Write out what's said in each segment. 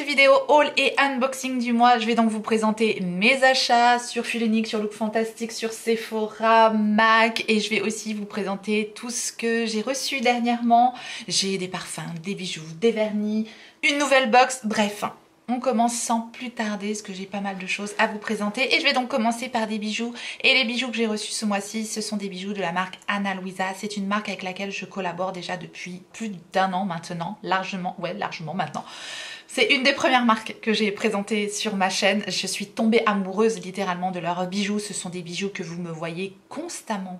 vidéo haul et unboxing du mois. Je vais donc vous présenter mes achats sur Fulenic, sur Look Fantastic, sur Sephora, MAC, et je vais aussi vous présenter tout ce que j'ai reçu dernièrement. J'ai des parfums, des bijoux, des vernis, une nouvelle box, bref. On commence sans plus tarder parce que j'ai pas mal de choses à vous présenter et je vais donc commencer par des bijoux. Et les bijoux que j'ai reçus ce mois-ci, ce sont des bijoux de la marque Ana Luisa. C'est une marque avec laquelle je collabore déjà depuis plus d'un an maintenant, largement maintenant. C'est une des premières marques que j'ai présentées sur ma chaîne. Je suis tombée amoureuse littéralement de leurs bijoux. Ce sont des bijoux que vous me voyez constamment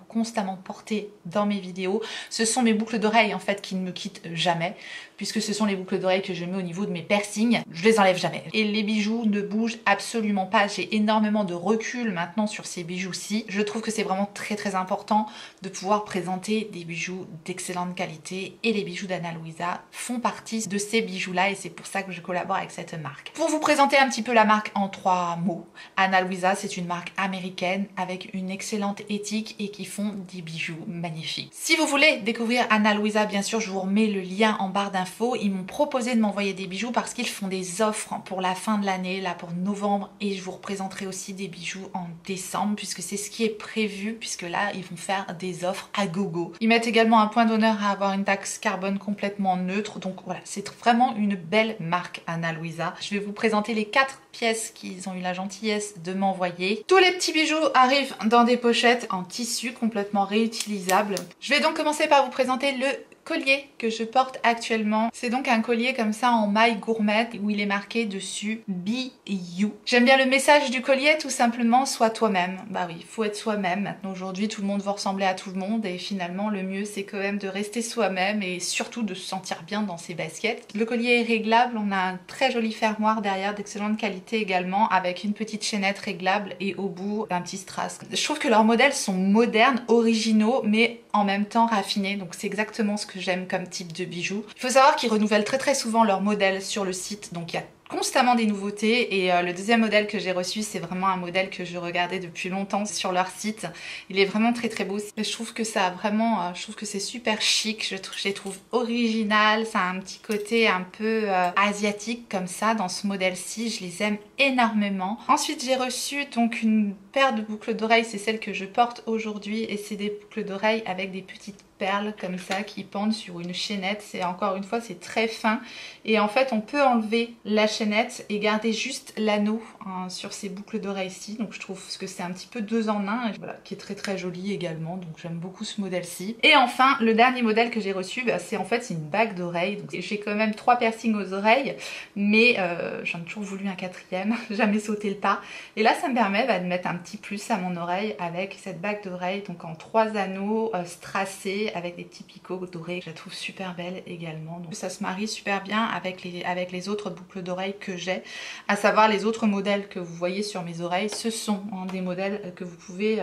porter dans mes vidéos. Ce sont mes boucles d'oreilles en fait qui ne me quittent jamais, puisque ce sont les boucles d'oreilles que je mets au niveau de mes piercings. Je les enlève jamais. Et les bijoux ne bougent absolument pas. J'ai énormément de recul maintenant sur ces bijoux-ci. Je trouve que c'est vraiment très important de pouvoir présenter des bijoux d'excellente qualité et les bijoux d'Ana Luisa font partie de ces bijoux-là et c'est pour ça que je collabore avec cette marque. Pour vous présenter un petit peu la marque en 3 mots, Ana Luisa c'est une marque américaine avec une excellente éthique et qui font des bijoux magnifiques. Si vous voulez découvrir Ana Luisa, bien sûr je vous remets le lien en barre d'infos. Ils m'ont proposé de m'envoyer des bijoux parce qu'ils font des offres pour la fin de l'année, là pour novembre, et je vous représenterai aussi des bijoux en décembre puisque c'est ce qui est prévu, puisque là ils vont faire des offres à gogo. Ils mettent également un point d'honneur à avoir une taxe carbone complètement neutre, donc voilà, c'est vraiment une belle marque Ana Luisa. Je vais vous présenter les 4 pièces qu'ils ont eu la gentillesse de m'envoyer. Tous les petits bijoux arrivent dans des pochettes en tissu complètement réutilisables. Je vais donc commencer par vous présenter le collier que je porte actuellement. C'est donc un collier comme ça en maille gourmette où il est marqué dessus Be You. J'aime bien le message du collier, tout simplement, sois toi-même. Bah oui, il faut être soi-même. Maintenant aujourd'hui tout le monde veut ressembler à tout le monde et finalement le mieux c'est quand même de rester soi-même et surtout de se sentir bien dans ses baskets. Le collier est réglable, on a un très joli fermoir derrière d'excellente qualité également avec une petite chaînette réglable et au bout un petit strass. Je trouve que leurs modèles sont modernes, originaux mais en même temps raffinés, donc c'est exactement ce que j'aime comme type de bijoux. Il faut savoir qu'ils renouvellent très souvent leurs modèles sur le site, donc il y a constamment des nouveautés et le deuxième modèle que j'ai reçu c'est vraiment un modèle que je regardais depuis longtemps sur leur site. Il est vraiment très beau. Je trouve que ça a vraiment, je trouve que c'est super chic, je les trouve originales, ça a un petit côté un peu asiatique comme ça dans ce modèle-ci, je les aime énormément. Ensuite j'ai reçu donc une paire de boucles d'oreilles, c'est celle que je porte aujourd'hui et c'est des boucles d'oreilles avec des petites perles comme ça qui pendent sur une chaînette. C'est encore une fois c'est très fin et en fait on peut enlever la chaînette et garder juste l'anneau sur ces boucles d'oreilles-ci, donc je trouve que c'est un petit peu 2 en 1 et voilà, qui est très joli également, donc j'aime beaucoup ce modèle-ci. Et enfin le dernier modèle que j'ai reçu, c'est en fait c'est une bague d'oreille. J'ai quand même 3 piercings aux oreilles mais j'en ai toujours voulu un 4e, jamais sauté le pas et là ça me permet de mettre un petit plus à mon oreille avec cette bague d'oreille, donc en 3 anneaux strassés avec des petits picots dorés. Je la trouve super belle également, donc ça se marie super bien avec les autres boucles d'oreilles que j'ai, à savoir les autres modèles que vous voyez sur mes oreilles. Ce sont des modèles que vous pouvez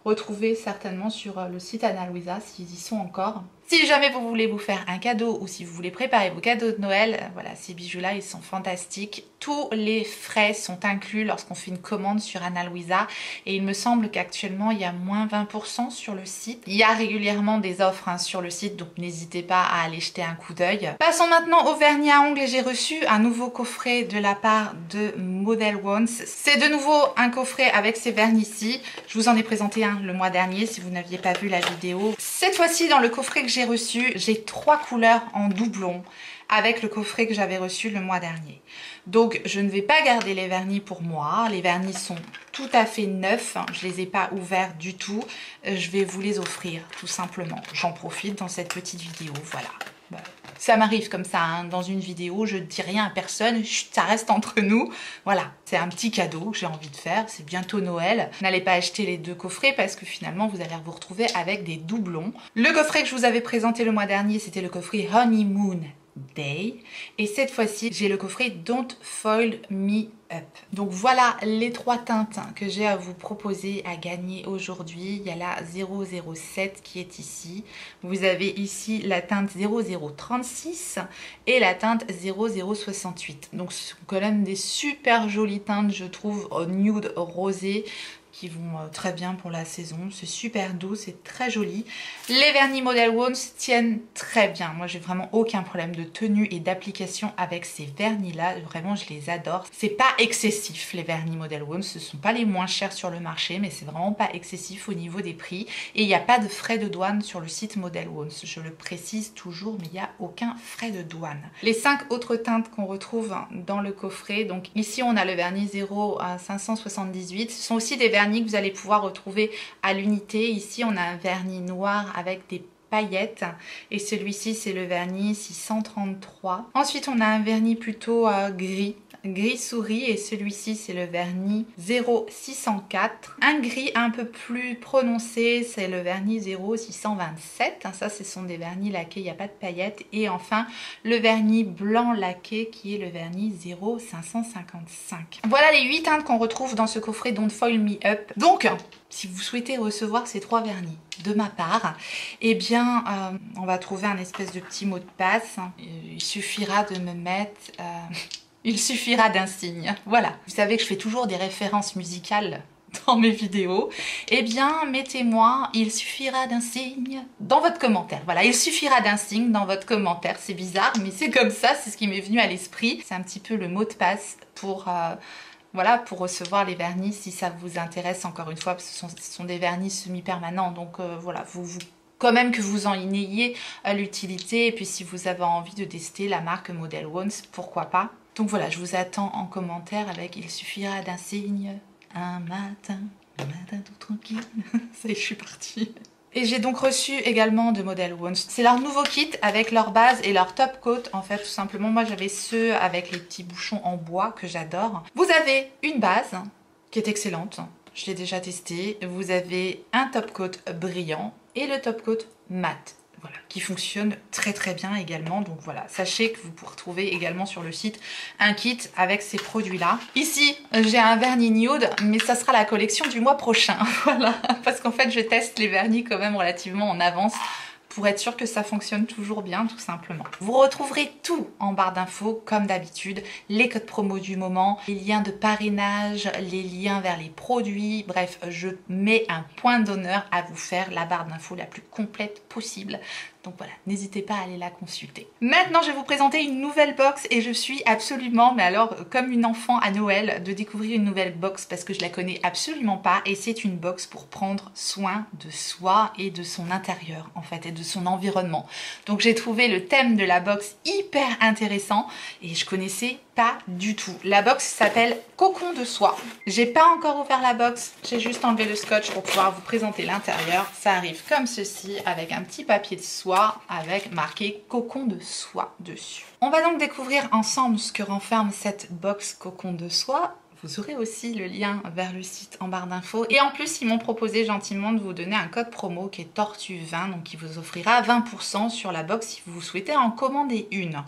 retrouver certainement sur le site Ana Luisa s'ils y sont encore. Si jamais vous voulez vous faire un cadeau ou si vous voulez préparer vos cadeaux de Noël, voilà, ces bijoux-là, ils sont fantastiques. Tous les frais sont inclus lorsqu'on fait une commande sur Ana Luisa et il me semble qu'actuellement, il y a moins 20% sur le site. Il y a régulièrement des offres sur le site, donc n'hésitez pas à aller jeter un coup d'œil. Passons maintenant au vernis à ongles et j'ai reçu un nouveau coffret de la part de Model Ones. C'est de nouveau un coffret avec ces vernis-ci. Je vous en ai présenté un le mois dernier si vous n'aviez pas vu la vidéo. Cette fois-ci, dans le coffret que j'ai reçu, j'ai 3 couleurs en doublon avec le coffret que j'avais reçu le mois dernier. Donc je ne vais pas garder les vernis pour moi, les vernis sont tout à fait neufs, je les ai pas ouverts du tout, je vais vous les offrir tout simplement. J'en profite dans cette petite vidéo, voilà. Ça m'arrive comme ça, dans une vidéo, je ne dis rien à personne, ça reste entre nous. Voilà, c'est un petit cadeau que j'ai envie de faire, c'est bientôt Noël. N'allez pas acheter les 2 coffrets parce que finalement vous allez vous retrouver avec des doublons. Le coffret que je vous avais présenté le mois dernier, c'était le coffret Honeymoon Day. Et cette fois-ci, j'ai le coffret Don't Foil Me Up. Donc voilà les 3 teintes que j'ai à vous proposer à gagner aujourd'hui. Il y a la 007 qui est ici. Vous avez ici la teinte 0036 et la teinte 0068. Donc ce sont quand même des super jolies teintes, je trouve, nude rosé, qui vont très bien pour la saison. C'est super doux, c'est très joli. Les vernis Model Wounds tiennent très bien. Moi, j'ai vraiment aucun problème de tenue et d'application avec ces vernis-là. Vraiment, je les adore. C'est pas excessif, les vernis Model Wounds. Ce sont pas les moins chers sur le marché, mais c'est vraiment pas excessif au niveau des prix. Et il n'y a pas de frais de douane sur le site Model Wounds. Je le précise toujours, mais il n'y a aucun frais de douane. Les 5 autres teintes qu'on retrouve dans le coffret. Donc ici, on a le vernis 0 à 578. Ce sont aussi des vernis que vous allez pouvoir retrouver à l'unité. Ici, on a un vernis noir avec des paillettes et celui-ci, c'est le vernis 633. Ensuite, on a un vernis plutôt gris souris et celui-ci c'est le vernis 0604. Un gris un peu plus prononcé, c'est le vernis 0627. Ça, ce sont des vernis laqués, il n'y a pas de paillettes. Et enfin le vernis blanc laqué qui est le vernis 0555. Voilà les 8 teintes qu'on retrouve dans ce coffret Don't Foil Me Up. Donc si vous souhaitez recevoir ces 3 vernis de ma part, eh bien on va trouver un espèce de petit mot de passe. Il suffira de me mettre il suffira d'un signe. Voilà. Vous savez que je fais toujours des références musicales dans mes vidéos. Eh bien, mettez-moi il suffira d'un signe dans votre commentaire. Voilà, il suffira d'un signe dans votre commentaire. C'est bizarre, mais c'est comme ça, c'est ce qui m'est venu à l'esprit. C'est un petit peu le mot de passe pour... voilà, pour recevoir les vernis si ça vous intéresse, encore une fois, parce que ce sont des vernis semi-permanents. Donc voilà, quand même que vous en ayez l'utilité. Et puis si vous avez envie de tester la marque Model Wounds, pourquoi pas. Donc voilà, je vous attends en commentaire avec il suffira d'un signe, un matin tout tranquille. Ça y est, je suis partie. Et j'ai donc reçu également de Model Wounds. C'est leur nouveau kit avec leur base et leur top coat. En fait, tout simplement, moi j'avais ceux avec les petits bouchons en bois que j'adore. Vous avez une base qui est excellente. Je l'ai déjà testé. Vous avez un top coat brillant et le top coat mat. Voilà, qui fonctionne très très bien également. Donc voilà, sachez que vous pourrez retrouver également sur le site un kit avec ces produits-là. Ici, j'ai un vernis nude, mais ça sera la collection du mois prochain. Voilà, parce qu'en fait, je teste les vernis quand même relativement en avance pour être sûr que ça fonctionne toujours bien, tout simplement. Vous retrouverez tout en barre d'infos, comme d'habitude, les codes promo du moment, les liens de parrainage, les liens vers les produits, bref, je mets un point d'honneur à vous faire la barre d'infos la plus complète possible. Donc voilà, n'hésitez pas à aller la consulter. Maintenant, je vais vous présenter une nouvelle box et je suis absolument, mais alors comme une enfant à Noël, de découvrir une nouvelle box parce que je la connais absolument pas et c'est une box pour prendre soin de soi et de son intérieur en fait et de son environnement. Donc j'ai trouvé le thème de la box hyper intéressant et je connaissais pas du tout. La box s'appelle Cocon de soie. J'ai pas encore ouvert la box, j'ai juste enlevé le scotch pour pouvoir vous présenter l'intérieur. Ça arrive comme ceci avec un petit papier de soie avec marqué Cocon de soie dessus. On va donc découvrir ensemble ce que renferme cette box Cocon de soie. Vous aurez aussi le lien vers le site en barre d'infos. Et en plus, ils m'ont proposé gentiment de vous donner un code promo qui est Tortue20, donc qui vous offrira 20% sur la box si vous souhaitez en commander une.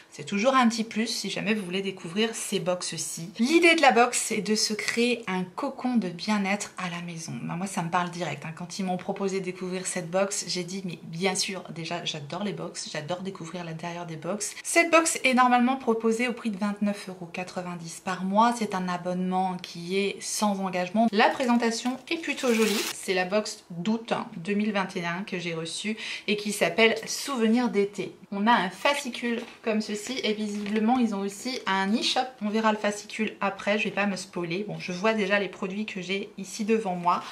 C'est toujours un petit plus si jamais vous voulez découvrir ces box-ci. L'idée de la box, c'est de se créer un cocon de bien-être à la maison. Ben, moi, ça me parle direct. Quand ils m'ont proposé de découvrir cette box, j'ai dit, mais bien sûr, déjà, j'adore les box, j'adore découvrir l'intérieur des box. Cette box est normalement proposée au prix de 29,90 € par mois. C'est un abonnement qui est sans engagement. La présentation est plutôt jolie. C'est la box d'août 2021 que j'ai reçue et qui s'appelle Souvenir d'été. On a un fascicule comme ceci et visiblement ils ont aussi un e-shop. On verra le fascicule après, je vais pas me spoiler. Bon, je vois déjà les produits que j'ai ici devant moi.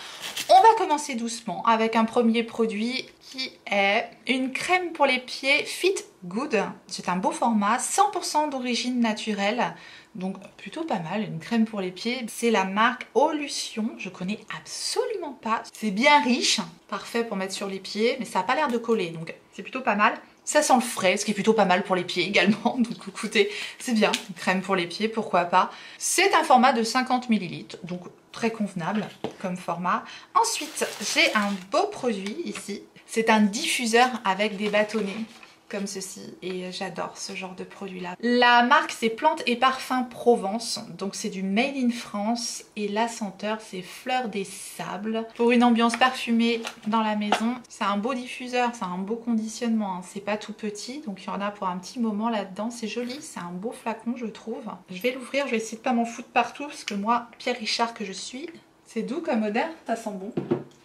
On va commencer doucement avec un premier produit qui est une crème pour les pieds Fit Good. C'est un beau format, 100% d'origine naturelle. Donc plutôt pas mal, une crème pour les pieds. C'est la marque Olution, je connais absolument pas. C'est bien riche, parfait pour mettre sur les pieds, mais ça n'a pas l'air de coller, donc c'est plutôt pas mal. Ça sent le frais, ce qui est plutôt pas mal pour les pieds également. Donc écoutez, c'est bien, une crème pour les pieds, pourquoi pas. C'est un format de 50 ml, donc très convenable comme format. Ensuite, j'ai un beau produit ici. C'est un diffuseur avec des bâtonnets comme ceci et j'adore ce genre de produit là. La marque c'est Plantes et Parfums Provence, donc c'est du Made in France et la senteur c'est Fleur des Sables. Pour une ambiance parfumée dans la maison, c'est un beau diffuseur, c'est un beau conditionnement, hein. C'est pas tout petit donc il y en a pour un petit moment là-dedans, c'est joli, c'est un beau flacon je trouve. Je vais l'ouvrir, je vais essayer de pas m'en foutre partout parce que moi, Pierre Richard que je suis, C'est doux comme odeur, ça sent bon.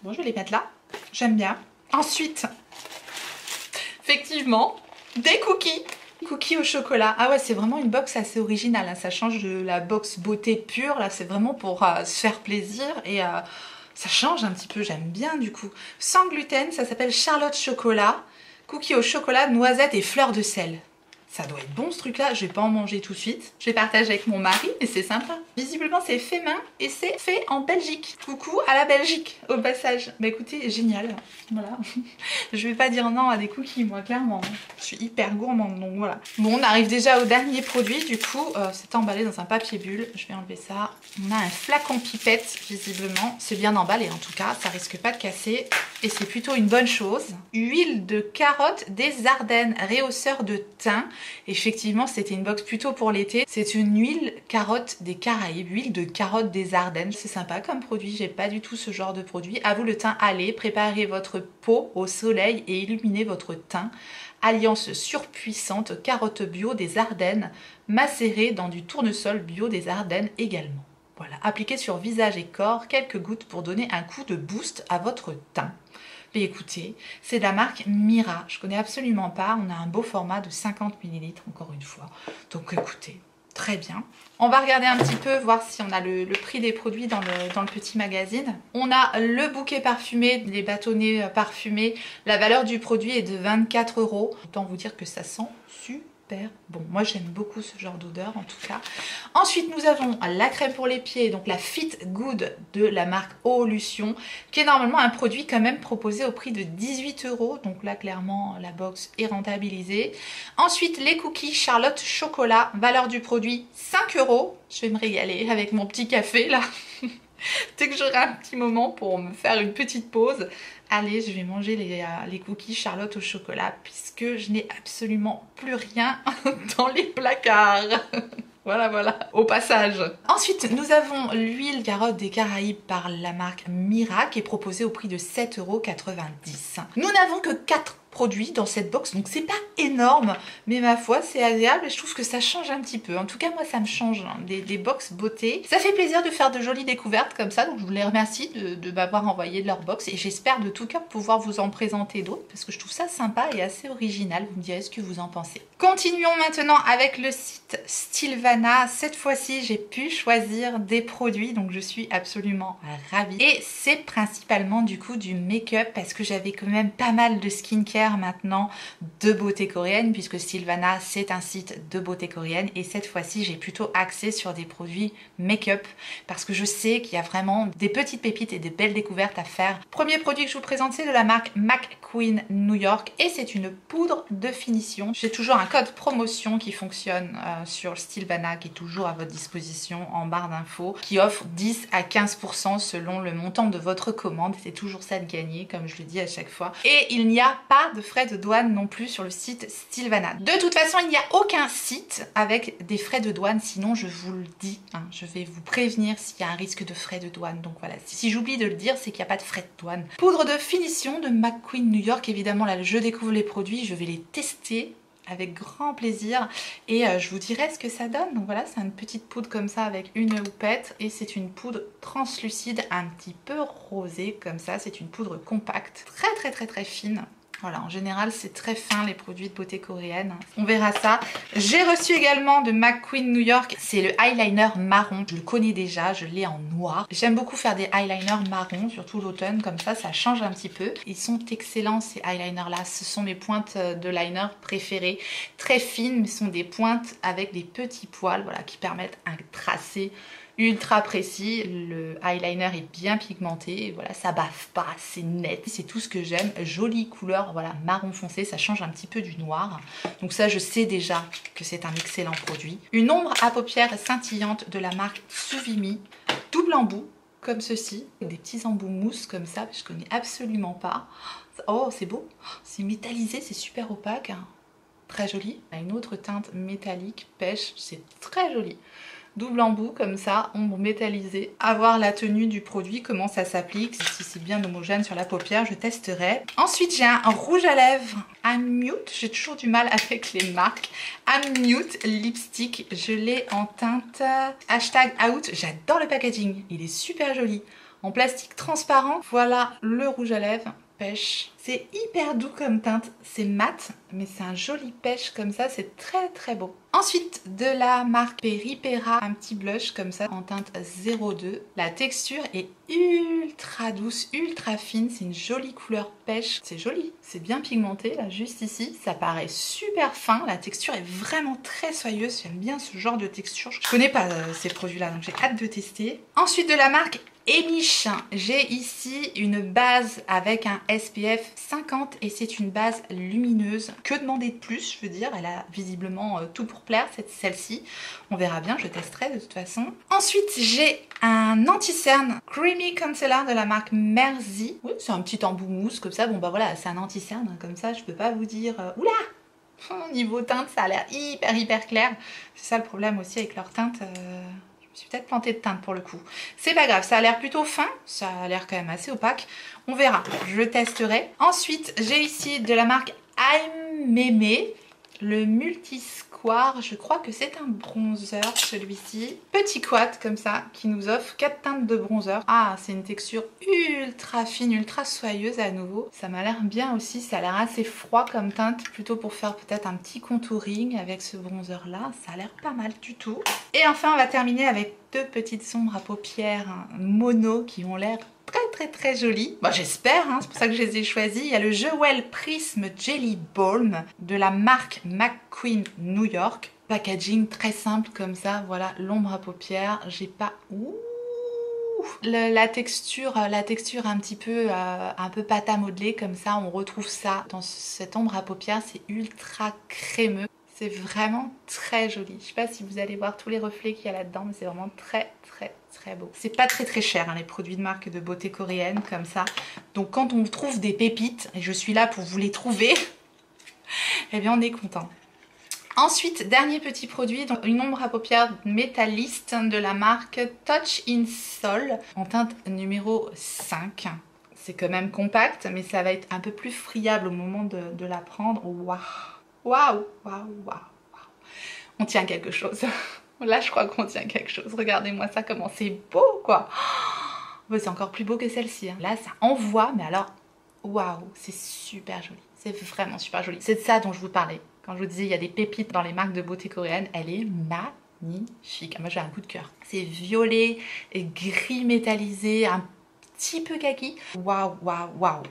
Bon, je vais les mettre là. J'aime bien. Ensuite, effectivement, des cookies. Cookies au chocolat. Ah ouais, c'est vraiment une box assez originale. Hein. Ça change de la box beauté pure. Là, c'est vraiment pour se faire plaisir. Et ça change un petit peu. J'aime bien du coup. Sans gluten, ça s'appelle Charlotte Chocolat. Cookies au chocolat, noisettes et fleurs de sel. Ça doit être bon ce truc là, je vais pas en manger tout de suite. Je vais partager avec mon mari et c'est sympa. Visiblement c'est fait main et c'est fait en Belgique. Coucou à la Belgique au passage. Bah écoutez, génial. Voilà. Je vais pas dire non à des cookies moi clairement. Je suis hyper gourmande donc voilà. Bon, on arrive déjà au dernier produit du coup. C'est emballé dans un papier bulle. Je vais enlever ça. On a un flacon pipette visiblement. C'est bien emballé en tout cas, ça risque pas de casser. Et c'est plutôt une bonne chose. Huile de carotte des Ardennes, rehausseur de teint. Effectivement, c'était une box plutôt pour l'été. C'est une huile carotte des Caraïbes, huile de carotte des Ardennes. C'est sympa comme produit, j'ai pas du tout ce genre de produit. À vous le teint, allez, préparez votre peau au soleil et illuminez votre teint. Alliance surpuissante, carotte bio des Ardennes, macérée dans du tournesol bio des Ardennes également. Voilà, appliquez sur visage et corps quelques gouttes pour donner un coup de boost à votre teint. Mais écoutez, c'est de la marque Mira. Je connais absolument pas. On a un beau format de 50 ml encore une fois. Donc écoutez, très bien. On va regarder un petit peu, voir si on a le prix des produits dans le petit magazine. On a le bouquet parfumé, les bâtonnets parfumés. La valeur du produit est de 24 €. Autant vous dire que ça sent super bon. Moi j'aime beaucoup ce genre d'odeur en tout cas. Ensuite nous avons la crème pour les pieds, donc la Fit Good de la marque Evolution, qui est normalement un produit quand même proposé au prix de 18 €. Donc là clairement la box est rentabilisée. Ensuite les cookies Charlotte Chocolat, valeur du produit 5 €. Je vais me régaler avec mon petit café là. Dès que j'aurai un petit moment pour me faire une petite pause, allez, je vais manger les cookies Charlotte au chocolat puisque je n'ai absolument plus rien dans les placards. Voilà, voilà, au passage. Ensuite, nous avons l'huile carotte des Caraïbes par la marque Mira qui est proposée au prix de 7,90 €. Nous n'avons que 4 produits dans cette box, donc c'est pas énorme, mais ma foi c'est agréable et je trouve que ça change un petit peu. En tout cas moi ça me change hein, des box beauté. Ça fait plaisir de faire de jolies découvertes comme ça, donc je vous les remercie de m'avoir envoyé de leur box et j'espère de tout cœur pouvoir vous en présenter d'autres parce que je trouve ça sympa et assez original. Vous me direz ce que vous en pensez. Continuons maintenant avec le site Stylevana. Cette fois-ci j'ai pu choisir des produits, donc je suis absolument ravie. Et c'est principalement du coup du make-up parce que j'avais quand même pas mal de skincare maintenant de beauté coréenne puisque Stylevana c'est un site de beauté coréenne et cette fois-ci j'ai plutôt axé sur des produits make-up parce que je sais qu'il y a vraiment des petites pépites et des belles découvertes à faire. Premier produit que je vous présente c'est de la marque McQueen New York et c'est une poudre de finition. J'ai toujours un code promotion qui fonctionne sur Stylevana qui est toujours à votre disposition en barre d'infos qui offre 10 à 15% selon le montant de votre commande. C'est toujours ça de gagner comme je le dis à chaque fois. Et il n'y a pas de frais de douane non plus sur le site Stylevana. De toute façon, il n'y a aucun site avec des frais de douane, sinon je vous le dis, hein, je vais vous prévenir s'il y a un risque de frais de douane. Donc voilà, si j'oublie de le dire, c'est qu'il n'y a pas de frais de douane. Poudre de finition de McQueen New York, évidemment là je découvre les produits, je vais les tester avec grand plaisir et je vous dirai ce que ça donne. Donc voilà, c'est une petite poudre comme ça avec une houppette et c'est une poudre translucide un petit peu rosée comme ça. C'est une poudre compacte, très fine. Voilà, en général c'est très fin les produits de beauté coréenne. On verra ça. J'ai reçu également de McQueen New York, c'est le eyeliner marron. Je le connais déjà, je l'ai en noir. J'aime beaucoup faire des eyeliners marron, surtout l'automne, comme ça change un petit peu. Ils sont excellents ces eyeliners là, ce sont mes pointes de liner préférées. Très fines, mais ce sont des pointes avec des petits poils voilà, qui permettent un tracé ultra précis. Le eyeliner est bien pigmenté, voilà, ça baffe pas, c'est net, c'est tout ce que j'aime. Jolie couleur, voilà, marron foncé, ça change un petit peu du noir. Donc ça, je sais déjà que c'est un excellent produit. Une ombre à paupières scintillante de la marque Suvimi, double embout, comme ceci, avec des petits embouts mousse comme ça, je connais absolument pas. Oh, c'est beau, c'est métallisé, c'est super opaque, hein. Très joli. Une autre teinte métallique, pêche, c'est très joli. Double embout comme ça, ombre métallisée. À voir la tenue du produit, comment ça s'applique, si c'est bien homogène sur la paupière, je testerai. Ensuite j'ai un rouge à lèvres Unmute, j'ai toujours du mal avec les marques. Unmute lipstick, je l'ai en teinte #out, j'adore le packaging, il est super joli. en plastique transparent. Voilà le rouge à lèvres pêche. C'est hyper doux comme teinte, c'est mat, mais c'est un joli pêche comme ça, c'est très très beau. Ensuite, de la marque Peripera, un petit blush comme ça en teinte 02. La texture est ultra douce, ultra fine, c'est une jolie couleur pêche. C'est joli, c'est bien pigmenté là, juste ici. Ça paraît super fin, la texture est vraiment très soyeuse, j'aime bien ce genre de texture. Je connais pas ces produits-là, donc j'ai hâte de tester. Ensuite, de la marque Emish, j'ai ici une base avec un SPF 50 et c'est une base lumineuse. Que demander de plus, je veux dire, elle a visiblement tout pour plaire, celle-ci. On verra bien, je testerai de toute façon. Ensuite, j'ai un anti-cerne Creamy Concealer de la marque Merci. Oui, c'est un petit embout mousse comme ça. Bon bah voilà, c'est un anti-cerne, hein, comme ça, je peux pas vous dire... Oula! Niveau teinte, ça a l'air hyper clair. C'est ça le problème aussi avec leur teinte... Je suis peut-être plantée de teinte pour le coup. C'est pas grave, ça a l'air plutôt fin. Ça a l'air quand même assez opaque. On verra, je le testerai. Ensuite, j'ai ici de la marque I'm Mémé. Le Multisquare, je crois que c'est un bronzer celui-ci. Petit quad comme ça, qui nous offre 4 teintes de bronzer. Ah, c'est une texture ultra fine, ultra soyeuse à nouveau. Ça m'a l'air bien aussi, ça a l'air assez froid comme teinte. Plutôt pour faire peut-être un petit contouring avec ce bronzer là. Ça a l'air pas mal du tout. Et enfin, on va terminer avec deux petites sombres à paupières mono qui ont l'air très joli. Bon, j'espère, hein, c'est pour ça que je les ai choisis. Il y a le Jewel Prism Jelly Balm de la marque McQueen New York. Packaging très simple comme ça. Voilà, l'ombre à paupières. J'ai pas... Ouh, la texture un petit peu pâte à modeler comme ça. On retrouve ça dans cette ombre à paupières. C'est ultra crémeux. C'est vraiment très joli. Je sais pas si vous allez voir tous les reflets qu'il y a là-dedans, mais c'est vraiment très beau. C'est pas très cher, hein, les produits de marque de beauté coréenne comme ça. Donc quand on trouve des pépites, et je suis là pour vous les trouver, eh bien on est content. Ensuite, dernier petit produit, donc une ombre à paupières métalliste de la marque Touch in Sol en teinte numéro 5. C'est quand même compact, mais ça va être un peu plus friable au moment de la prendre. Waouh. On tient quelque chose. Là, je crois qu'on tient quelque chose. Regardez-moi ça, comment c'est beau, quoi. Oh, c'est encore plus beau que celle-ci. Hein. Là, ça envoie, mais alors, waouh, c'est super joli. C'est vraiment super joli. C'est de ça dont je vous parlais. Quand je vous disais, il y a des pépites dans les marques de beauté coréennes. Elle est magnifique. Moi, j'ai un coup de cœur. C'est violet et gris métallisé, un petit peu kaki. Waouh.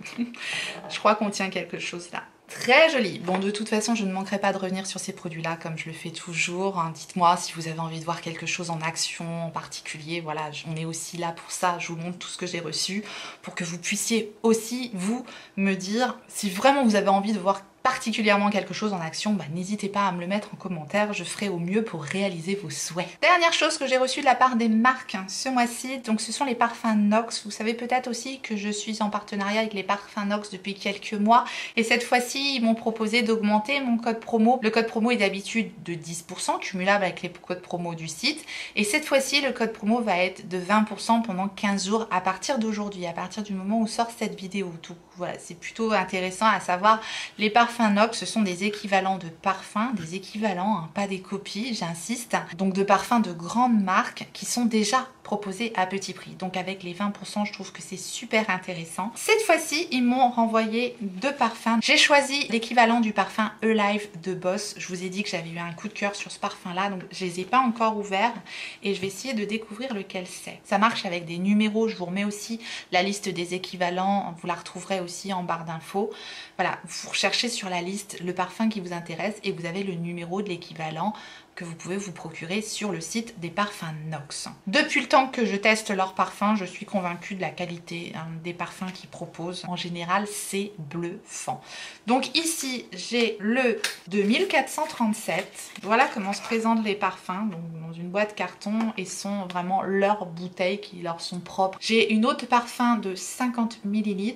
Je crois qu'on tient quelque chose là. Très joli. Bon, de toute façon, je ne manquerai pas de revenir sur ces produits-là comme je le fais toujours. Hein. Dites-moi si vous avez envie de voir quelque chose en action en particulier. Voilà, on est aussi là pour ça. Je vous montre tout ce que j'ai reçu pour que vous puissiez aussi, vous, me dire si vraiment vous avez envie de voir particulièrement quelque chose en action, bah, n'hésitez pas à me le mettre en commentaire, je ferai au mieux pour réaliser vos souhaits. Dernière chose que j'ai reçue de la part des marques hein, ce mois-ci, donc ce sont les parfums Nox. Vous savez peut-être aussi que je suis en partenariat avec les parfums Nox depuis quelques mois et cette fois-ci ils m'ont proposé d'augmenter mon code promo. Le code promo est d'habitude de 10% cumulable avec les codes promo du site et cette fois-ci le code promo va être de 20% pendant 15 jours à partir d'aujourd'hui, à partir du moment où sort cette vidéo. Donc voilà, c'est plutôt intéressant à savoir. Les parfums Nox, ce sont des équivalents de parfums, des équivalents, hein, pas des copies, j'insiste. Donc de parfums de grandes marques qui sont déjà proposés à petit prix. Donc avec les 20%, je trouve que c'est super intéressant. Cette fois-ci, ils m'ont renvoyé deux parfums. J'ai choisi l'équivalent du parfum Alive de Boss. Je vous ai dit que j'avais eu un coup de cœur sur ce parfum-là, donc je les ai pas encore ouverts et je vais essayer de découvrir lequel c'est. Ça marche avec des numéros, je vous remets aussi la liste des équivalents, vous la retrouverez aussi en barre d'infos. Voilà, vous recherchez sur la liste le parfum qui vous intéresse et vous avez le numéro de l'équivalent que vous pouvez vous procurer sur le site des parfums Nox. Depuis le temps que je teste leurs parfums, je suis convaincue de la qualité hein, des parfums qu'ils proposent. En général, c'est bluffant. Donc ici, j'ai le 2437. Voilà comment se présentent les parfums, donc dans une boîte carton et sont vraiment leurs bouteilles qui leur sont propres. J'ai une autre parfum de 50 ml.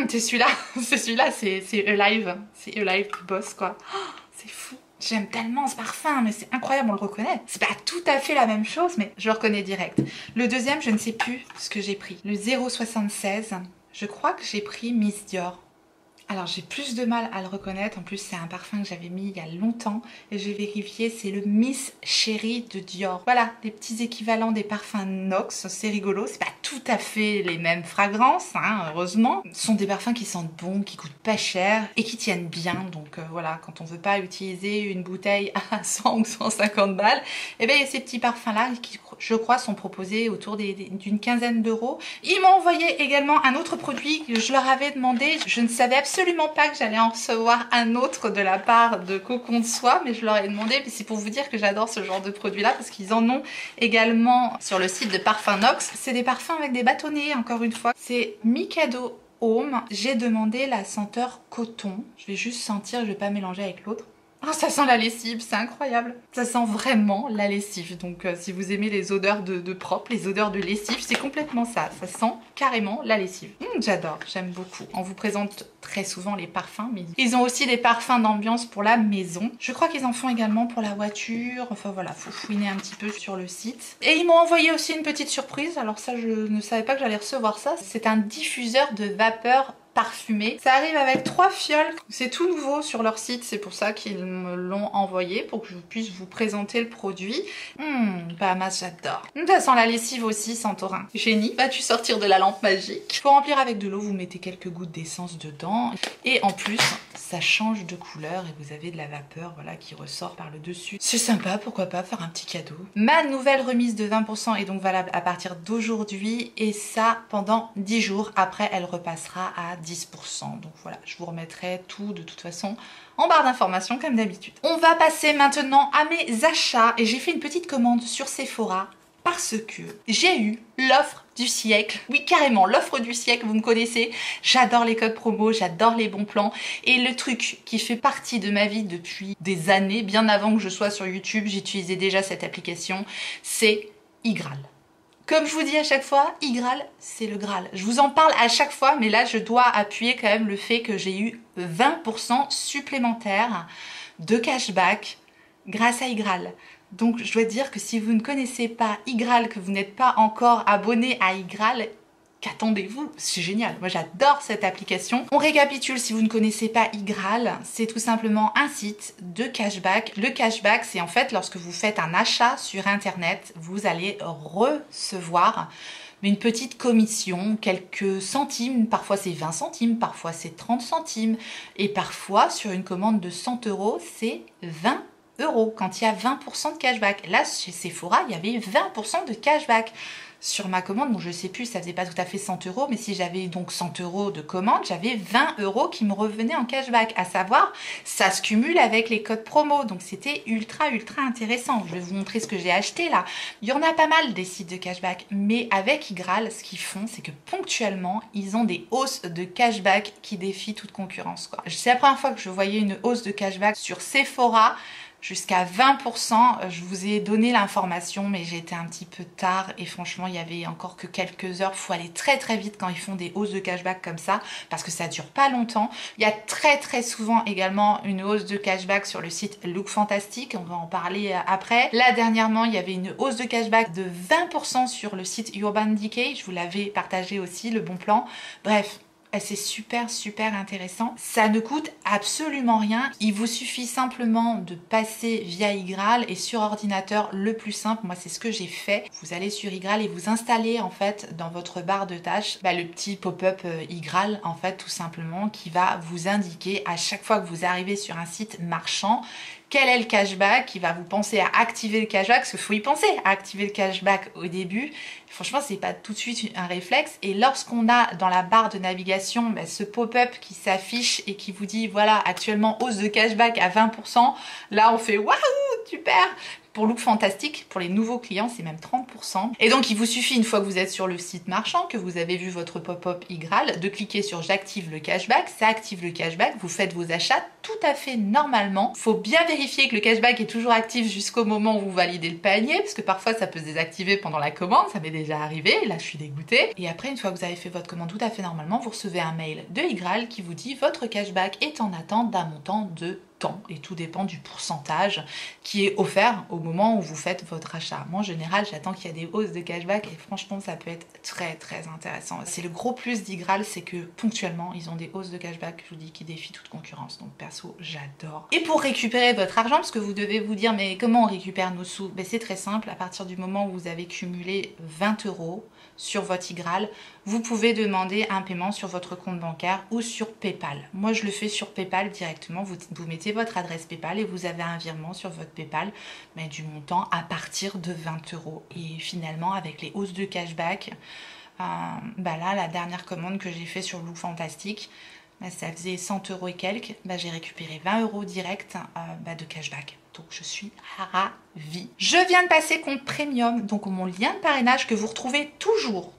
C'est celui-là, c'est Alive. C'est Alive du Boss, quoi. Oh, c'est fou. J'aime tellement ce parfum, mais c'est incroyable, on le reconnaît. C'est pas tout à fait la même chose, mais je le reconnais direct. Le deuxième, je ne sais plus ce que j'ai pris. Le 076, je crois que j'ai pris Miss Dior. Alors j'ai plus de mal à le reconnaître, en plus c'est un parfum que j'avais mis il y a longtemps et j'ai vérifié, c'est le Miss Cherry de Dior. Voilà, des petits équivalents des parfums Nox, c'est rigolo, c'est pas tout à fait les mêmes fragrances, hein, heureusement. Ce sont des parfums qui sentent bon, qui coûtent pas cher et qui tiennent bien, donc voilà, quand on veut pas utiliser une bouteille à 100 ou 150 balles, et bien il y a ces petits parfums là qui je crois sont proposés autour d'une quinzaine d'euros. Ils m'ont envoyé également un autre produit que je leur avais demandé, je ne savais absolument pas que j'allais en recevoir un autre de la part de Cocon de Soie, mais je leur ai demandé, c'est pour vous dire que j'adore ce genre de produit là parce qu'ils en ont également sur le site de Parfum Nox. C'est des parfums avec des bâtonnets, encore une fois. C'est Mikado Home. J'ai demandé la senteur coton. Je vais juste sentir, je vais pas mélanger avec l'autre. Oh, ça sent la lessive, c'est incroyable. Ça sent vraiment la lessive. Donc si vous aimez les odeurs de propre, les odeurs de lessive, c'est complètement ça. Ça sent carrément la lessive. J'adore, j'aime beaucoup. On vous présente très souvent les parfums, mais ils ont aussi des parfums d'ambiance pour la maison. Je crois qu'ils en font également pour la voiture. Enfin voilà, faut fouiner un petit peu sur le site. Et ils m'ont envoyé aussi une petite surprise. Alors ça, je ne savais pas que j'allais recevoir ça. C'est un diffuseur de vapeur parfumé. Ça arrive avec 3 fioles. C'est tout nouveau sur leur site, c'est pour ça qu'ils me l'ont envoyé, pour que je puisse vous présenter le produit. Bahamas, j'adore. Ça sent la lessive aussi, Santorin. Génie, vas-tu sortir de la lampe magique? Pour remplir avec de l'eau, vous mettez quelques gouttes d'essence dedans. Et en plus, ça change de couleur et vous avez de la vapeur, voilà, qui ressort par le dessus. C'est sympa, pourquoi pas faire un petit cadeau. Ma nouvelle remise de 20% est donc valable à partir d'aujourd'hui et ça pendant 10 jours. Après, elle repassera à 10%. Donc voilà, je vous remettrai tout de toute façon en barre d'informations comme d'habitude. On va passer maintenant à mes achats et j'ai fait une petite commande sur Sephora parce que j'ai eu l'offre du siècle. Oui, carrément, l'offre du siècle, vous me connaissez. J'adore les codes promo, j'adore les bons plans. Et le truc qui fait partie de ma vie depuis des années, bien avant que je sois sur YouTube, j'utilisais déjà cette application, c'est iGraal. Comme je vous dis à chaque fois, iGraal, c'est le Graal. Je vous en parle à chaque fois, mais là, je dois appuyer quand même le fait que j'ai eu 20% supplémentaires de cashback grâce à iGraal. Donc, je dois dire que si vous ne connaissez pas iGraal, que vous n'êtes pas encore abonné à iGraal, qu'attendez-vous? C'est génial, moi j'adore cette application. On récapitule si vous ne connaissez pas iGraal, c'est tout simplement un site de cashback. Le cashback, c'est en fait lorsque vous faites un achat sur internet, vous allez recevoir une petite commission, quelques centimes, parfois c'est 20 centimes, parfois c'est 30 centimes, et parfois sur une commande de 100 €, c'est 20 € quand il y a 20% de cashback. Là, chez Sephora, il y avait 20% de cashback. Sur ma commande, bon je sais plus, ça faisait pas tout à fait 100 €, mais si j'avais donc 100 € de commande, j'avais 20 € qui me revenaient en cashback. À savoir, ça se cumule avec les codes promo, donc c'était ultra intéressant. Je vais vous montrer ce que j'ai acheté là. Il y en a pas mal des sites de cashback, mais avec iGraal, ce qu'ils font, c'est que ponctuellement, ils ont des hausses de cashback qui défient toute concurrence, quoi. C'est la première fois que je voyais une hausse de cashback sur Sephora, jusqu'à 20%. Je vous ai donné l'information, mais j'ai été un petit peu tard et franchement, il y avait encore que quelques heures. Il faut aller très vite quand ils font des hausses de cashback comme ça parce que ça dure pas longtemps. Il y a très souvent également une hausse de cashback sur le site Look Fantastic. On va en parler après. Là, dernièrement, il y avait une hausse de cashback de 20% sur le site Urban Decay. Je vous l'avais partagé aussi, le bon plan. Bref. C'est super intéressant. Ça ne coûte absolument rien. Il vous suffit simplement de passer via iGraal et sur ordinateur, le plus simple, moi c'est ce que j'ai fait. Vous allez sur iGraal et vous installez en fait dans votre barre de tâches le petit pop-up iGraal en fait tout simplement qui va vous indiquer à chaque fois que vous arrivez sur un site marchand quel est le cashback, qui va vous penser à activer le cashback, parce qu'il faut y penser à activer le cashback au début. Franchement, c'est pas tout de suite un réflexe. Et lorsqu'on a dans la barre de navigation ce pop-up qui s'affiche et qui vous dit voilà, actuellement hausse de cashback à 20%, là on fait waouh, super! Pour Look Fantastic, pour les nouveaux clients, c'est même 30%. Et donc, il vous suffit, une fois que vous êtes sur le site marchand, que vous avez vu votre pop-up iGraal, de cliquer sur j'active le cashback. Ça active le cashback, vous faites vos achats tout à fait normalement. Il faut bien vérifier que le cashback est toujours actif jusqu'au moment où vous validez le panier, parce que parfois, ça peut se désactiver pendant la commande. Ça m'est déjà arrivé, là, je suis dégoûtée. Et après, une fois que vous avez fait votre commande tout à fait normalement, vous recevez un mail de iGraal qui vous dit votre cashback est en attente d'un montant de temps et tout dépend du pourcentage qui est offert au moment où vous faites votre achat. Moi en général j'attends qu'il y ait des hausses de cashback et franchement ça peut être très très intéressant. C'est le gros plus d'Igral, c'est que ponctuellement ils ont des hausses de cashback, je vous dis, qui défient toute concurrence. Donc perso j'adore. Et pour récupérer votre argent, parce que vous devez vous dire mais comment on récupère nos sous? Ben, c'est très simple, à partir du moment où vous avez cumulé 20 € sur votre Igral, vous pouvez demander un paiement sur votre compte bancaire ou sur PayPal. Moi je le fais sur PayPal directement, vous mettez votre adresse PayPal et vous avez un virement sur votre PayPal mais du montant à partir de 20 €. Et finalement avec les hausses de cashback, bah là la dernière commande que j'ai fait sur Look Fantastic, bah, ça faisait 100 € et quelques, bah, j'ai récupéré 20 € direct de cashback. Donc je suis ravie. Je viens de passer compte premium, donc mon lien de parrainage que vous retrouvez toujours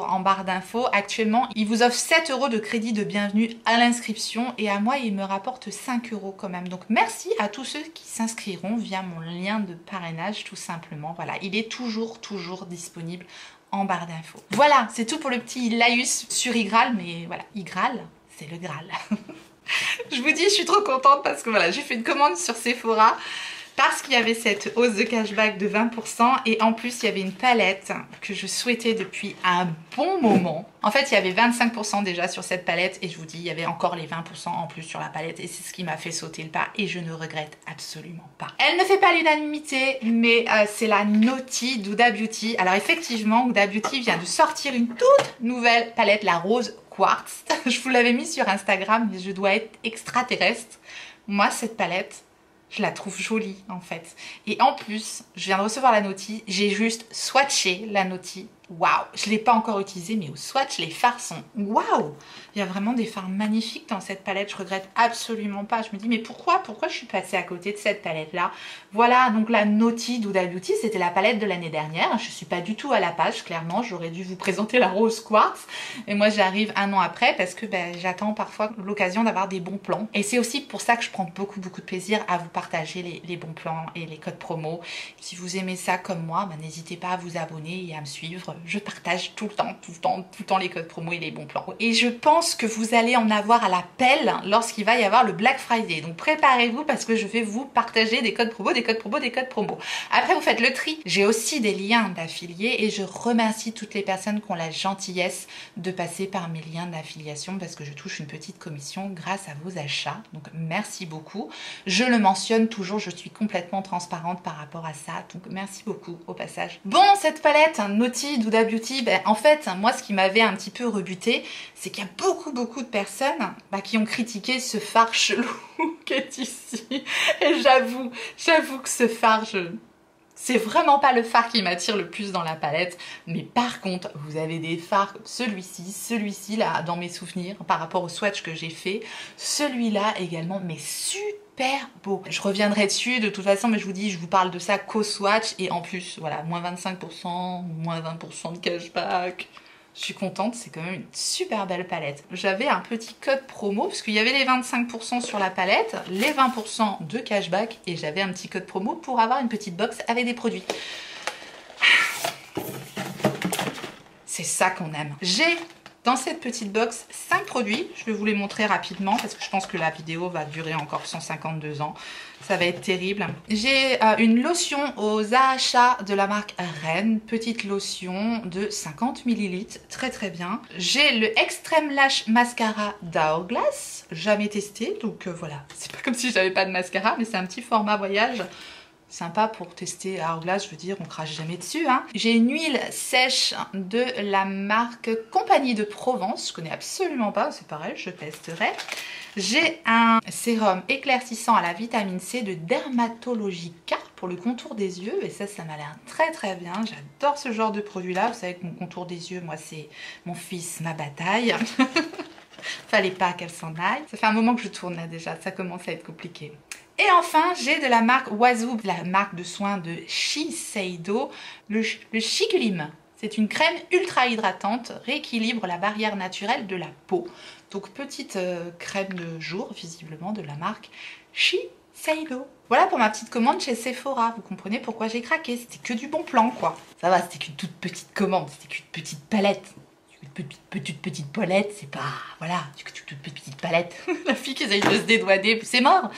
en barre d'infos. Actuellement, il vous offre 7 € de crédit de bienvenue à l'inscription et à moi, il me rapporte 5 € quand même. Donc merci à tous ceux qui s'inscriront via mon lien de parrainage tout simplement. Voilà, il est toujours disponible en barre d'infos. Voilà, c'est tout pour le petit laïus sur Igral, mais voilà, Igral, c'est le Graal. Je vous dis, je suis trop contente parce que voilà, j'ai fait une commande sur Sephora parce qu'il y avait cette hausse de cashback de 20% et en plus il y avait une palette que je souhaitais depuis un bon moment. En fait il y avait 25% déjà sur cette palette et je vous dis il y avait encore les 20% en plus sur la palette et c'est ce qui m'a fait sauter le pas et je ne regrette absolument pas. Elle ne fait pas l'unanimité mais c'est la Naughty d'Huda Beauty. Alors effectivement Huda Beauty vient de sortir une toute nouvelle palette, la rose quartz. Je vous l'avais mis sur Instagram mais je dois être extraterrestre. Moi cette palette, je la trouve jolie en fait. Et en plus, je viens de recevoir la Naughty, j'ai juste swatché la Naughty. Waouh, je ne l'ai pas encore utilisée, mais au swatch, les fards sont waouh. Il y a vraiment des fards magnifiques dans cette palette, je regrette absolument pas. Je me dis, mais pourquoi je suis passée à côté de cette palette-là? Voilà, donc la Naughty d'Huda Beauty, c'était la palette de l'année dernière. Je suis pas du tout à la page, clairement, j'aurais dû vous présenter la rose quartz. Et moi, j'arrive un an après parce que j'attends parfois l'occasion d'avoir des bons plans. Et c'est aussi pour ça que je prends beaucoup de plaisir à vous partager les bons plans et les codes promo. Si vous aimez ça comme moi, n'hésitez pas à vous abonner et à me suivre. Je partage tout le temps les codes promo et les bons plans. Et je pense que vous allez en avoir à la pelle lorsqu'il va y avoir le Black Friday. Donc préparez-vous parce que je vais vous partager des codes promo, des codes promo. Après vous faites le tri. J'ai aussi des liens d'affiliés et je remercie toutes les personnes qui ont la gentillesse de passer par mes liens d'affiliation parce que je touche une petite commission grâce à vos achats. Donc merci beaucoup. Je le mentionne toujours, je suis complètement transparente par rapport à ça. Donc merci beaucoup au passage. Bon, cette palette Naughty d'Huda Beauty, en fait, moi ce qui m'avait un petit peu rebuté, c'est qu'il y a beaucoup de personnes qui ont critiqué ce fard chelou qui est ici. Et j'avoue que ce fard, c'est vraiment pas le fard qui m'attire le plus dans la palette. Mais par contre, vous avez des fards comme celui-ci là, dans mes souvenirs, par rapport au swatch que j'ai fait. Celui-là également, mais super beau. Je reviendrai dessus de toute façon, mais je vous dis, je vous parle de ça qu'au swatch. Et en plus, voilà, moins 25%, moins 20% de cashback. Je suis contente, c'est quand même une super belle palette. J'avais un petit code promo, parce qu'il y avait les 25% sur la palette, les 20% de cashback, et j'avais un petit code promo pour avoir une petite box avec des produits. C'est ça qu'on aime. J'ai dans cette petite box 5 produits. Je vais vous les montrer rapidement parce que je pense que la vidéo va durer encore 152 ans. Ça va être terrible. J'ai une lotion aux AHA de la marque Rennes. Petite lotion de 50 ml. Très bien. J'ai le Extreme Lash Mascara d'Hourglass. Jamais testé. Donc voilà. C'est pas comme si j'avais pas de mascara. Mais c'est un petit format voyage. Sympa pour tester à Hourglass, je veux dire, on crache jamais dessus. Hein. J'ai une huile sèche de la marque Compagnie de Provence. Je connais absolument pas, c'est pareil, je testerai. J'ai un sérum éclaircissant à la vitamine C de Dermatologica pour le contour des yeux. Et ça m'a l'air très bien. J'adore ce genre de produit-là. Vous savez que mon contour des yeux, moi, c'est mon fils, ma bataille. Fallait pas qu'elle s'en aille. Ça fait un moment que je tourne là déjà, ça commence à être compliqué. Et enfin, j'ai de la marque Wazoo, la marque de soins de Shiseido, le Shikulim. C'est une crème ultra hydratante, rééquilibre la barrière naturelle de la peau. Donc petite crème de jour, visiblement, de la marque Shiseido. Voilà pour ma petite commande chez Sephora. Vous comprenez pourquoi j'ai craqué. C'était que du bon plan, quoi. Ça va, c'était qu'une toute petite commande, c'était qu'une petite palette. Petite palette, c'est pas... Voilà, toute petite palette. La fille qui essaye de se dédouaner, c'est mort.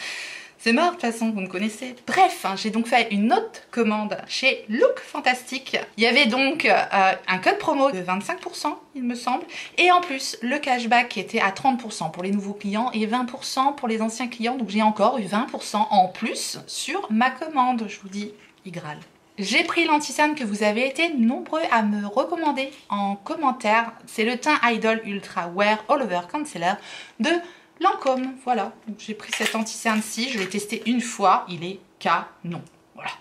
C'est mort de toute façon, vous me connaissez. Bref, hein, j'ai donc fait une autre commande chez Look Fantastic. Il y avait donc un code promo de 25%, il me semble. Et en plus, le cashback qui était à 30% pour les nouveaux clients et 20% pour les anciens clients. Donc j'ai encore eu 20% en plus sur ma commande. Je vous dis, Igral. J'ai pris l'anti-cerne que vous avez été nombreux à me recommander en commentaire. C'est le teint Idol Ultra Wear All Over Concealer de Lancôme. Voilà, j'ai pris cet anti-cerne-ci, je l'ai testé une fois, il est canon. Voilà,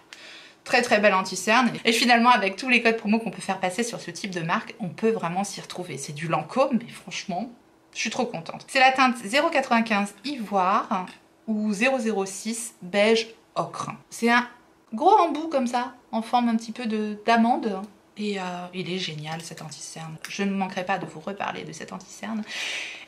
très très bel anti-cerne. Et finalement, avec tous les codes promo qu'on peut faire passer sur ce type de marque, on peut vraiment s'y retrouver. C'est du Lancôme, mais franchement, je suis trop contente. C'est la teinte 0,95 Ivoire ou 0,06 Beige Ocre. C'est un gros embout comme ça, en forme un petit peu d'amande. Et il est génial cet anti-cerne. Je ne manquerai pas de vous reparler de cet anti-cerne.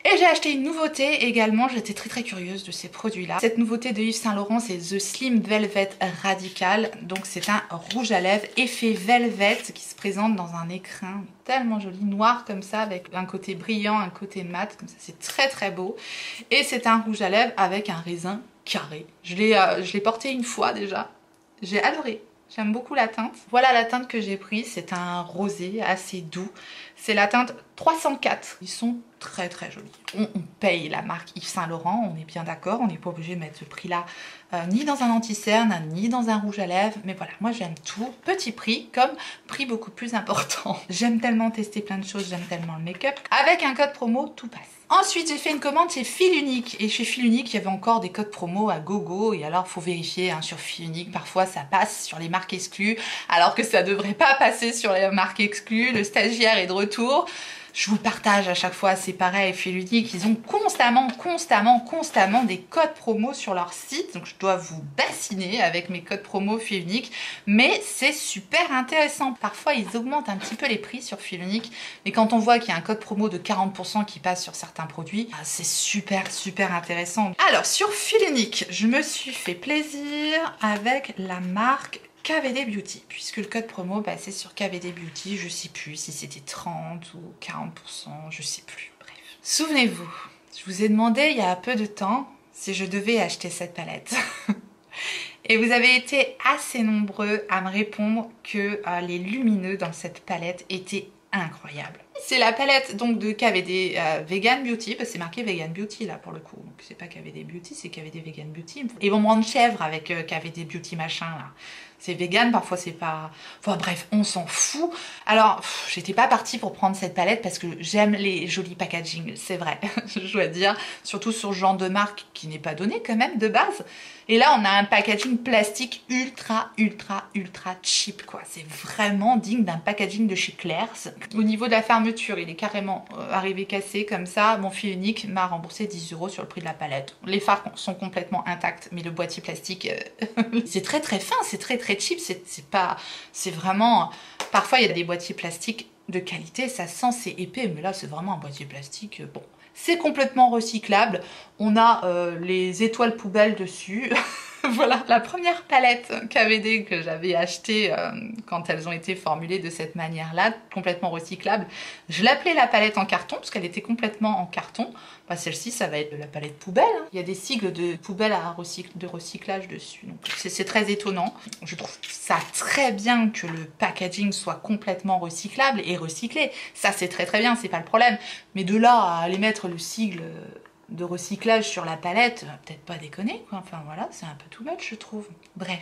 Et j'ai acheté une nouveauté également, j'étais très curieuse de ces produits-là. Cette nouveauté de Yves Saint Laurent, c'est The Slim Velvet Radical. Donc c'est un rouge à lèvres effet velvet qui se présente dans un écrin tellement joli, noir comme ça, avec un côté brillant, un côté mat, comme ça, c'est très beau. Et c'est un rouge à lèvres avec un raisin carré. Je l'ai porté une fois déjà, j'ai adoré. J'aime beaucoup la teinte. Voilà la teinte que j'ai prise, c'est un rosé assez doux. C'est la teinte 304. Ils sont très jolis. On paye la marque Yves Saint Laurent, on est bien d'accord. On n'est pas obligé de mettre ce prix-là ni dans un anti-cerne, ni dans un rouge à lèvres. Mais voilà, moi j'aime tout. Petit prix, comme prix beaucoup plus important. J'aime tellement tester plein de choses, j'aime tellement le make-up. Avec un code promo, tout passe. Ensuite, j'ai fait une commande chez Fil Unique. Et chez Fil Unique, il y avait encore des codes promo à gogo. Et alors, faut vérifier hein, sur Fil Unique. Parfois, ça passe sur les marques exclues, alors que ça devrait pas passer sur les marques exclues. Le stagiaire est de retour. Je vous le partage à chaque fois, c'est pareil, Fil Unique, ils ont constamment des codes promo sur leur site. Donc je dois vous bassiner avec mes codes promo Fil Unique. Mais c'est super intéressant. Parfois, ils augmentent un petit peu les prix sur Fil Unique. Mais quand on voit qu'il y a un code promo de 40% qui passe sur certains produits, c'est super intéressant. Alors, sur Fil Unique, je me suis fait plaisir avec la marque KVD Beauty, puisque le code promo passait sur KVD Beauty, je sais plus si c'était 30 ou 40%, je sais plus, bref. Souvenez-vous, je vous ai demandé il y a peu de temps si je devais acheter cette palette. Et vous avez été assez nombreux à me répondre que les lumineux dans cette palette étaient incroyables. C'est la palette donc de KVD Vegan Beauty, parce que c'est marqué Vegan Beauty là pour le coup, donc c'est pas KVD Beauty, c'est KVD Vegan Beauty. Ils vont me rendre chèvre avec KVD Beauty machin là. C'est vegan, parfois c'est pas... Enfin bref, on s'en fout. Alors, j'étais pas partie pour prendre cette palette parce que j'aime les jolis packaging, c'est vrai, je dois dire. Surtout sur ce genre de marque qui n'est pas donné quand même de base. Et là, on a un packaging plastique ultra cheap quoi. C'est vraiment digne d'un packaging de chez Claire's. Au niveau de la fermeture, il est carrément arrivé cassé comme ça. Mon Fil Unique m'a remboursé 10 € sur le prix de la palette. Les fards sont complètement intacts, mais le boîtier plastique, c'est très fin, c'est très cheap. C'est vraiment... Parfois, il y a des boîtiers plastiques de qualité, ça sent, c'est épais, mais là, c'est vraiment un boîtier plastique, bon... C'est complètement recyclable. On a les étoiles poubelles dessus. Voilà, la première palette KVD que j'avais achetée quand elles ont été formulées de cette manière-là, complètement recyclable. Je l'appelais la palette en carton parce qu'elle était complètement en carton. Bah, celle-ci, ça va être de la palette poubelle. Hein. Il y a des sigles de poubelle de recyclage dessus. Donc c'est très étonnant. Je trouve ça très bien que le packaging soit complètement recyclable et recyclé. Ça, c'est très bien, c'est pas le problème. Mais de là à aller mettre le sigle de recyclage sur la palette, peut-être pas déconner quoi, enfin voilà, c'est un peu too much je trouve. Bref.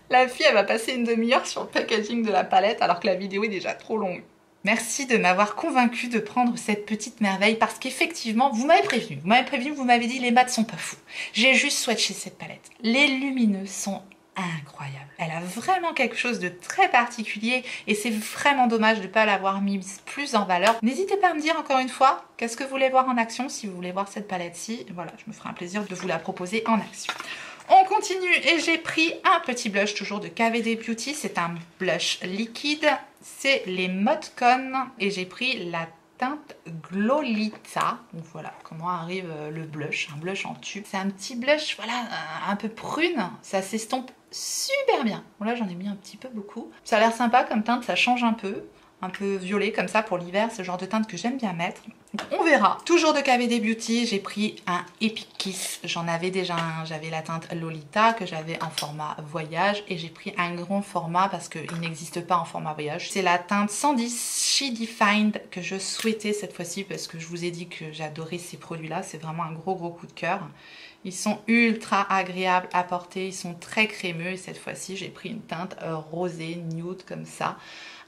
La fille elle va passer une demi-heure sur le packaging de la palette alors que la vidéo est déjà trop longue. Merci de m'avoir convaincue de prendre cette petite merveille parce qu'effectivement, vous m'avez prévenu, vous m'avez dit les maths sont pas fous. J'ai juste swatché cette palette. Les lumineux sont incroyable. Elle a vraiment quelque chose de très particulier et c'est vraiment dommage de ne pas l'avoir mise plus en valeur. N'hésitez pas à me dire encore une fois qu'est-ce que vous voulez voir en action si vous voulez voir cette palette-ci. Voilà, je me ferai un plaisir de vous la proposer en action. On continue et j'ai pris un petit blush toujours de KVD Beauty. C'est un blush liquide. C'est les Modcon et j'ai pris la teinte Glolita. Donc voilà comment arrive le blush, un blush en tube. C'est un petit blush, voilà, un peu prune. Ça s'estompe super bien. Bon là j'en ai mis un petit peu beaucoup. Ça a l'air sympa comme teinte, ça change un peu. un peu violet comme ça pour l'hiver, c'est le genre de teinte que j'aime bien mettre. Donc, on verra. Toujours de KVD Beauty, j'ai pris un Epic Kiss. J'en avais déjà un, j'avais la teinte Lolita que j'avais en format voyage et j'ai pris un grand format parce qu'il n'existe pas en format voyage. C'est la teinte 110 She Defined que je souhaitais cette fois-ci parce que je vous ai dit que j'adorais ces produits-là. C'est vraiment un gros coup de cœur. Ils sont ultra agréables à porter, ils sont très crémeux et cette fois-ci j'ai pris une teinte rosée, nude comme ça.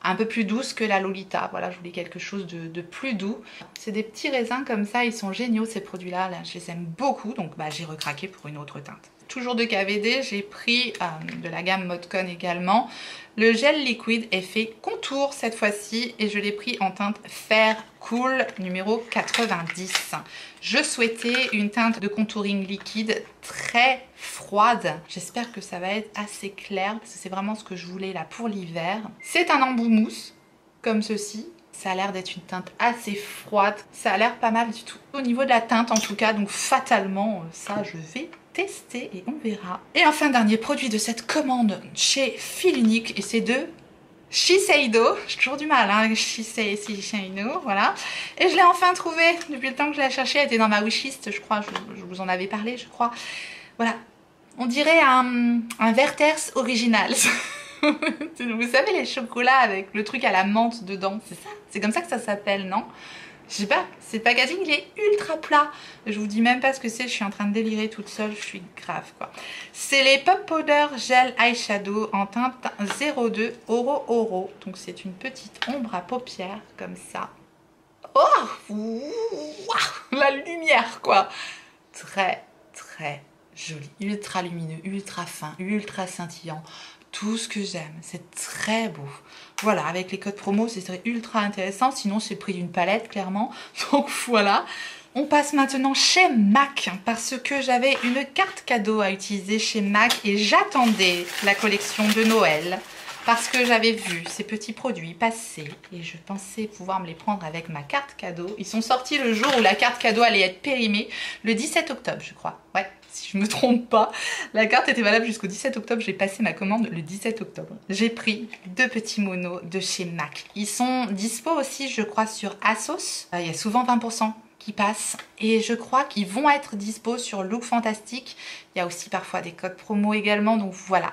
Un peu plus douce que la Lolita, voilà, je voulais quelque chose de plus doux. C'est des petits raisins comme ça, ils sont géniaux ces produits-là, là, je les aime beaucoup, donc bah, j'ai recraqué pour une autre teinte. Toujours de KVD, j'ai pris de la gamme Modcon également, le gel liquide effet contour cette fois-ci et je l'ai pris en teinte Fair Cool numéro 90. Je souhaitais une teinte de contouring liquide très froide. J'espère que ça va être assez clair parce que c'est vraiment ce que je voulais là pour l'hiver. C'est un embout mousse comme ceci. Ça a l'air d'être une teinte assez froide. Ça a l'air pas mal du tout. Au niveau de la teinte en tout cas, donc fatalement ça je vais tester et on verra. Et enfin dernier produit de cette commande chez Fil Unique et c'est de Shiseido, j'ai toujours du mal, hein, Shiseido, voilà. Et je l'ai enfin trouvé, depuis le temps que je l'ai cherché, elle était dans ma wishlist, je crois, je vous en avais parlé, je crois. Voilà, on dirait un Werther's original. Vous savez les chocolats avec le truc à la menthe dedans, c'est ça? C'est comme ça que ça s'appelle, non? Je sais pas, c'est le packaging, il est ultra plat. Je vous dis même pas ce que c'est, je suis en train de délirer toute seule, je suis grave quoi. C'est les Pop Powder Gel Eyeshadow en teinte 02 Oro Oro. Donc c'est une petite ombre à paupières comme ça. Oh, la lumière quoi. Très joli, ultra lumineux, ultra fin, ultra scintillant. Tout ce que j'aime, c'est très beau. Voilà, avec les codes promo, c'est ultra intéressant. Sinon, c'est le prix d'une palette, clairement. Donc voilà. On passe maintenant chez MAC parce que j'avais une carte cadeau à utiliser chez MAC et j'attendais la collection de Noël parce que j'avais vu ces petits produits passer et je pensais pouvoir me les prendre avec ma carte cadeau. Ils sont sortis le jour où la carte cadeau allait être périmée, le 17 octobre, je crois. Ouais. Si je me trompe pas, la carte était valable jusqu'au 17 octobre, j'ai passé ma commande le 17 octobre. J'ai pris deux petits monos de chez MAC. Ils sont dispo aussi, je crois, sur ASOS. Il y a souvent 20% qui passent et je crois qu'ils vont être dispo sur Look Fantastic. Il y a aussi parfois des codes promo également, donc voilà.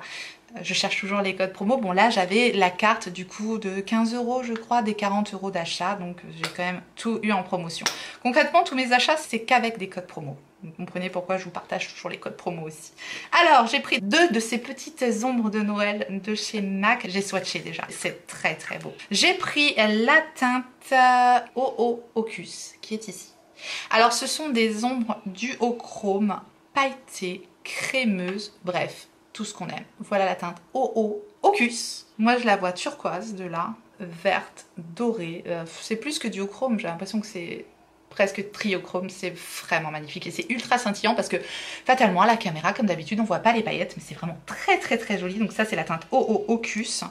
Je cherche toujours les codes promo. Bon là j'avais la carte du coup de 15 € je crois, des 40 € d'achat, donc j'ai quand même tout eu en promotion. Concrètement tous mes achats c'est qu'avec des codes promo. Vous comprenez pourquoi je vous partage toujours les codes promo aussi. Alors j'ai pris deux de ces petites ombres de Noël de chez MAC. J'ai swatché déjà, c'est très beau. J'ai pris la teinte OO Ocus qui est ici. Alors ce sont des ombres duochrome, pailletées, crémeuses, bref. Tout ce qu'on aime. Voilà la teinte OO Ocus. Moi je la vois turquoise de là, verte, dorée. C'est plus que duochrome, j'ai l'impression que c'est presque triochrome. C'est vraiment magnifique et c'est ultra scintillant parce que fatalement à la caméra comme d'habitude on voit pas les paillettes mais c'est vraiment très joli. Donc ça c'est la teinte OO Ocus.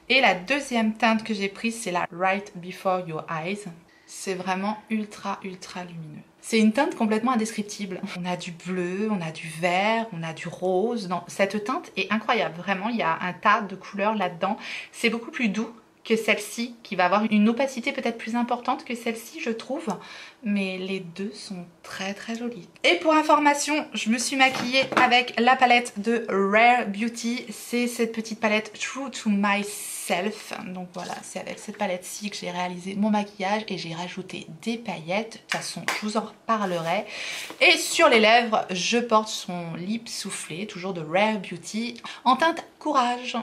Et la deuxième teinte que j'ai prise c'est la Right Before Your Eyes. C'est vraiment ultra lumineux. C'est une teinte complètement indescriptible. On a du bleu, on a du vert, on a du rose. Non, cette teinte est incroyable. Vraiment, il y a un tas de couleurs là-dedans. C'est beaucoup plus doux que celle-ci, qui va avoir une opacité peut-être plus importante que celle-ci, je trouve. Mais les deux sont très jolies. Et pour information, je me suis maquillée avec la palette de Rare Beauty. C'est cette petite palette True to Myself. Donc voilà, c'est avec cette palette-ci que j'ai réalisé mon maquillage et j'ai rajouté des paillettes. De toute façon, je vous en reparlerai. Et sur les lèvres, je porte son lip soufflé, toujours de Rare Beauty, en teinte Courage.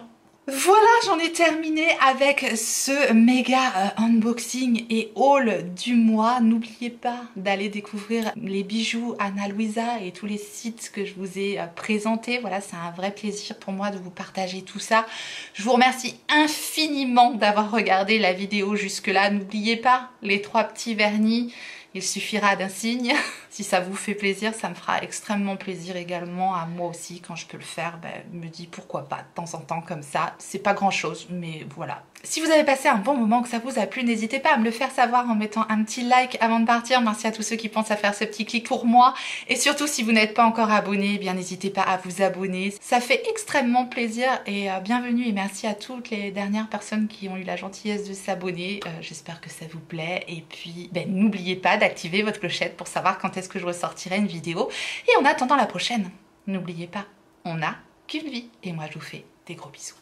Voilà, j'en ai terminé avec ce méga unboxing et haul du mois. N'oubliez pas d'aller découvrir les bijoux Ana Luisa et tous les sites que je vous ai présentés. Voilà, c'est un vrai plaisir pour moi de vous partager tout ça. Je vous remercie infiniment d'avoir regardé la vidéo jusque-là. N'oubliez pas les 3 petits vernis. Il suffira d'un signe. Si ça vous fait plaisir, ça me fera extrêmement plaisir également à moi aussi quand je peux le faire. Ben, me dis pourquoi pas de temps en temps comme ça. C'est pas grand chose, mais voilà. Si vous avez passé un bon moment, que ça vous a plu, n'hésitez pas à me le faire savoir en mettant un petit like avant de partir. Merci à tous ceux qui pensent à faire ce petit clic pour moi. Et surtout, si vous n'êtes pas encore abonné, eh bien n'hésitez pas à vous abonner. Ça fait extrêmement plaisir et bienvenue et merci à toutes les dernières personnes qui ont eu la gentillesse de s'abonner. J'espère que ça vous plaît. Et puis, n'oubliez pas d'activer votre clochette pour savoir quand est-ce que je ressortirai une vidéo. Et en attendant la prochaine, n'oubliez pas, on n'a qu'une vie. Et moi, je vous fais des gros bisous.